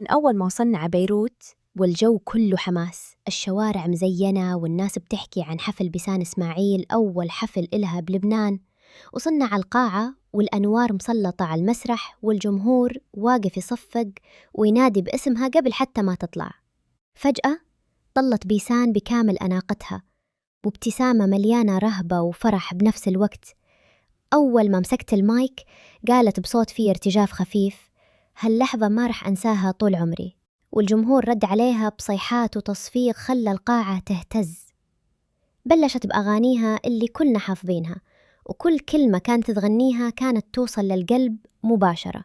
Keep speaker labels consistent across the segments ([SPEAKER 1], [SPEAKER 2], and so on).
[SPEAKER 1] من أول ما وصلنا على بيروت والجو كله حماس، الشوارع مزينة والناس بتحكي عن حفل بيسان إسماعيل، أول حفل إلها بلبنان. وصلنا على القاعة والأنوار مسلطة على المسرح والجمهور واقف يصفق وينادي باسمها قبل حتى ما تطلع. فجأة طلت بيسان بكامل أناقتها وابتسامة مليانة رهبة وفرح بنفس الوقت. أول ما مسكت المايك قالت بصوت فيه ارتجاف خفيف: هاللحظة ما رح أنساها طول عمري. والجمهور رد عليها بصيحات وتصفيق خلى القاعة تهتز. بلشت بأغانيها اللي كلنا حافظينها، وكل كلمة كانت تغنيها كانت توصل للقلب مباشرة.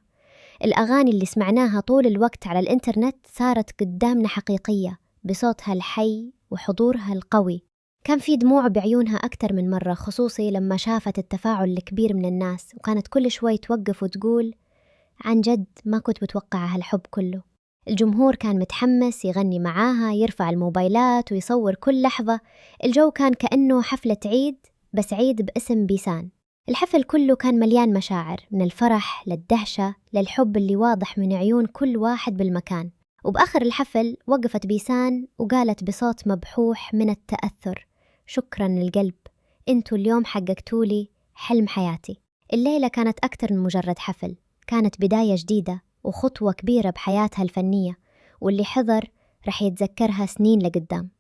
[SPEAKER 1] الأغاني اللي سمعناها طول الوقت على الإنترنت صارت قدامنا حقيقية بصوتها الحي وحضورها القوي. كان في دموع بعيونها أكتر من مرة، خصوصي لما شافت التفاعل الكبير من الناس، وكانت كل شوي توقف وتقول: عن جد ما كنت متوقعة هالحب كله. الجمهور كان متحمس يغني معاها، يرفع الموبايلات ويصور كل لحظة. الجو كان كأنه حفلة عيد، بس عيد باسم بيسان. الحفل كله كان مليان مشاعر، من الفرح للدهشة للحب اللي واضح من عيون كل واحد بالمكان. وبآخر الحفل وقفت بيسان وقالت بصوت مبحوح من التأثر: شكراً للقلب، انتوا اليوم حققتولي حلم حياتي. الليلة كانت أكتر من مجرد حفل، كانت بداية جديدة وخطوة كبيرة بحياتها الفنية، واللي حضر رح يتذكرها سنين لقدام.